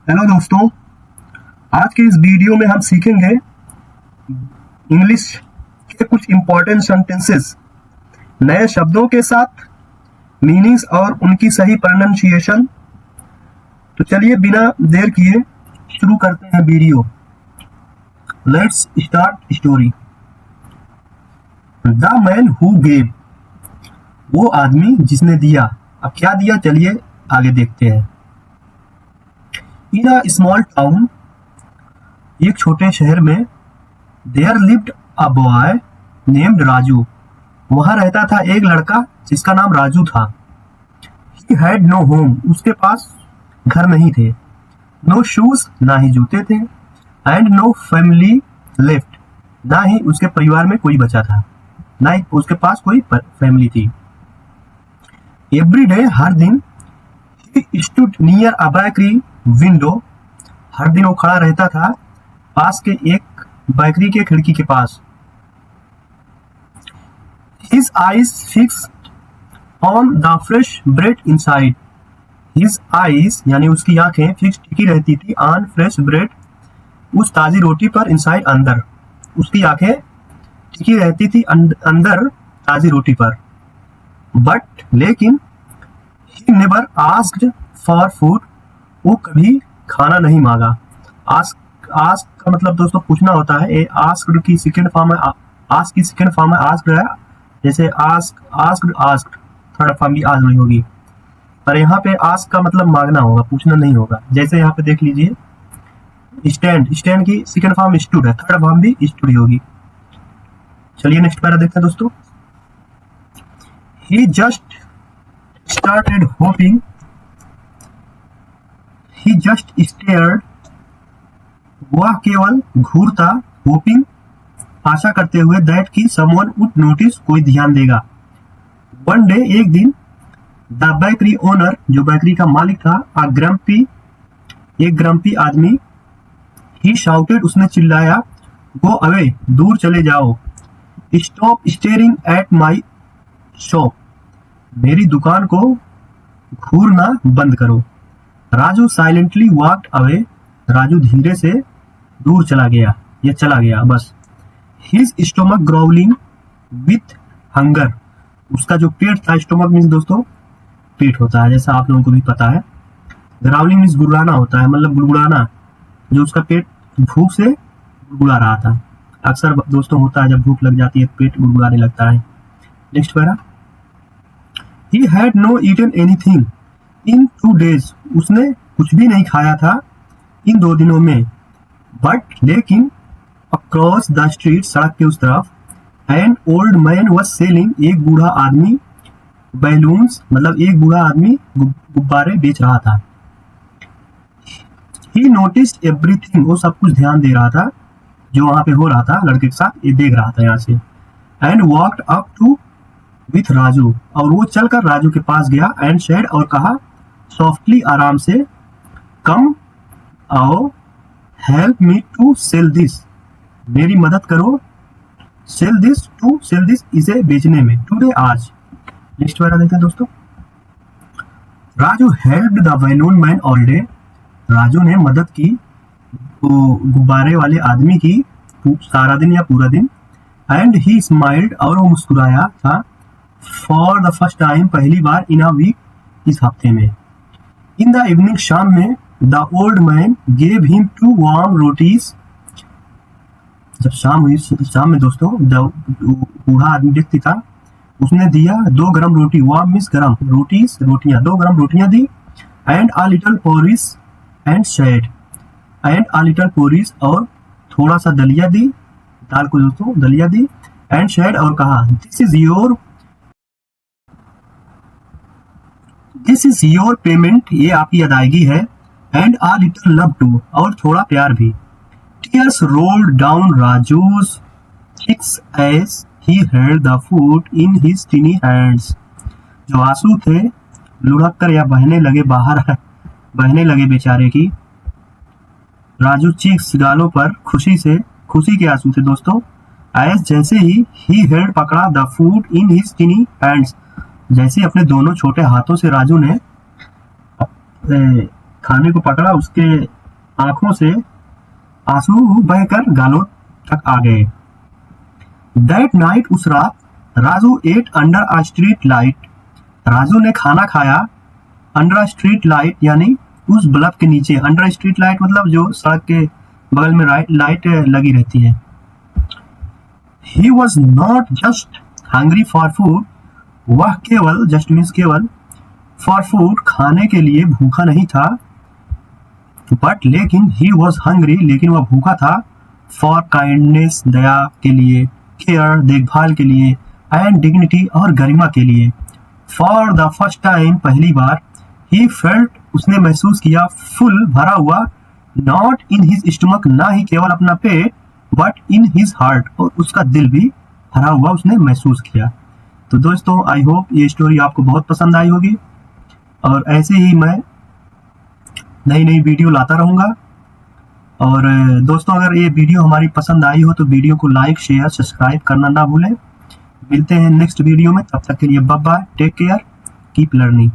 Hello दोस्तों, आज के इस वीडियो में हम सीखेंगे इंग्लिश के कुछ इंपॉर्टेंट सेंटेंसेस नए शब्दों के साथ मीनिंग्स और उनकी सही प्रोनाउंसिएशन। तो चलिए बिना देर किए शुरू करते हैं video. Let's start story. The man who gave, वो आदमी जिसने दिया। अब क्या दिया, चलिए आगे देखते हैं। इन अ स्मॉल टाउन, एक छोटे शहर में, there lived a boy named Raju, वहां रहता था एक लड़का जिसका नाम राजू था। ही हैड नो होम, उसके पास घर नहीं थे। नो शूज, ना ही जूते थे। एंड नो फैमिली लेफ्ट, ना ही उसके परिवार में कोई बचा था, ना ही उसके पास कोई फैमिली थी। एवरी डे, हर दिन, he stood near a bakery window, हर दिन वो खड़ा रहता था पास के एक बेकरी के खिड़की के पास। His eyes fixed on the fresh bread inside. His eyes यानी उसकी आंखें फिक्स टिकी रहती थी on fresh bread, उस ताजी रोटी पर, inside अंदर, उसकी आंखें टिकी रहती थी अंदर ताजी रोटी पर। बट लेकिन he never asked for food, वो कभी खाना नहीं मांगा। आस्क का मतलब दोस्तों पूछना होता है। आस्क्ड की सेकंड फॉर्म है, आस्क की सेकंड फॉर्म है आस्क्ड है। जैसे आस्क्ड थर्ड फॉर्म भी आज नहीं होगी, पर यहाँ पे आस्क का मतलब मांगना होगा, पूछना नहीं होगा। जैसे यहाँ पे देख लीजिए, स्टैंड की सेकंड फॉर्म स्टूड है, थर्ड फॉर्म भी स्टूड ही होगी। चलिए नेक्स्ट पैरा देखते हैं दोस्तों। ही जस्ट स्टार्टेड होपिंग, ही जस्ट स्टेयर्ड, वह केवल घूरता, होपिंग आशा करते हुए, दैट की समवन वुड नोटिस, कोई ध्यान देगा। वन डे, एक दिन, द बेकरी ओनर, जो बेकरी का मालिक था, एक ग्रम्पी आदमी, ही शाउटेड, उसने चिल्लाया, गो अवे, दूर चले जाओ। Stop staring at my shop, मेरी दुकान को घूरना बंद करो। Raju silently walked away, Raju धीरे से दूर चला गया या चला गया बस। हिज स्टोमक ग्रोवलिंग विथ हंगर, उसका जो पेट था, स्टोमक मीन्स दोस्तों पेट होता है, जैसा आप लोगों को भी पता है। ग्राउलिंग मीन्स गुड़गुड़ाना होता है, मतलब गुड़गुड़ाना, जो उसका पेट भूख से गुड़गुड़ा रहा था। अक्सर दोस्तों होता है, जब भूख लग जाती है पेट गुड़गुड़ाने लगता है। Next para. He had no eaten anything in 2 days, उसने कुछ भी नहीं खाया था इन 2 दिनों में। बट लेकिन, अक्रॉस द स्ट्रीट, सड़क के उस तरफ, an old man was selling, एक बूढ़ा आदमी, बैलून्स, मतलब एक बूढ़ा आदमी गुब्बारे बेच रहा था। ही नोटिस्ड एवरीथिंग, वो सब कुछ ध्यान दे रहा था जो वहां पे हो रहा था, लड़के के साथ, ये देख रहा था यहाँ से। And walked up to with Raju, और वो चलकर राजू के पास गया। एंड शेड, और कहा सॉफ्टली, आराम से, कम आओ, help me to sell this, मेरी मदद करो, सेल दिस इसे बेचने में, टुडे, आज। नेक्स्ट वाला देखते हैं दोस्तों। Raju helped the balloon man all day, Raju ने मदद की गुब्बारे वाले आदमी की सारा दिन या पूरा दिन। एंड ही स्माइल्ड, और वो मुस्कुराया था, फॉर द फर्स्ट टाइम, पहली बार, इन अ वीक, इस हफ्ते में। इन द इवनिंग, शाम में, the old man gave him 2 warm rotis, जब शाम हुई, शाम में दोस्तों, बूढ़ा आदमी व्यक्ति था, उसने दिया 2 गरम रोटी, वार्म मीन्स गरम, रोटीज रोटियां, 2 गरम रोटियां दी। And a little porridge and shed, and a little porridge, और थोड़ा सा दलिया दी, दाल को दोस्तों दलिया दी। एंड शेड, और कहा, दिस इज योर पेमेंट, ये आपकी अदायगी है। And a little love too, और थोड़ा प्यार भी। Tears rolled down Raju's cheeks as he held the food in his tiny hands, जो आंसू थे लुढ़क कर या बहने लगे बेचारे की। राजू चीक्स, गालों पर, खुशी के आंसू थे दोस्तों। एज, जैसे ही हेल्ड, पकड़ा, the food in his टिनी hands, जैसे अपने दोनों छोटे हाथों से राजू ने खाने को पकड़ा, उसके आंखों से आंसू बहकर गालों तक आ गए। दैट नाइट, उस रात, Raju ate under a street light. Raju ने खाना खाया अंडर अ स्ट्रीट लाइट, यानी उस बल्ब के नीचे। अंडर स्ट्रीट लाइट मतलब जो सड़क के बगल में लाइट लगी रहती है। He was not just hungry for food, वह केवल, जस्ट मीन्स केवल, फॉर फूड खाने के लिए भूखा नहीं था, बट लेकिन ही वॉज हंग्री, लेकिन वह भूखा था, फॉर काइंडनेस, दया के लिए, केयर, देखभाल के लिए, एंड डिग्निटी, और गरिमा के लिए। फॉर द फर्स्ट टाइम, पहली बार, ही फेल्ट, उसने महसूस किया, फुल, भरा हुआ, नॉट इन हिज स्टमक, ना ही केवल अपना पेट, बट इन हिज हार्ट, और उसका दिल भी भरा हुआ उसने महसूस किया। तो दोस्तों, आई होप ये स्टोरी आपको बहुत पसंद आई होगी, और ऐसे ही मैं नई नई वीडियो लाता रहूँगा। और दोस्तों, अगर ये वीडियो हमारी पसंद आई हो तो वीडियो को लाइक, शेयर, सब्सक्राइब करना ना भूलें। मिलते हैं नेक्स्ट वीडियो में, तब तक के लिए bye bye, take care, keep learning.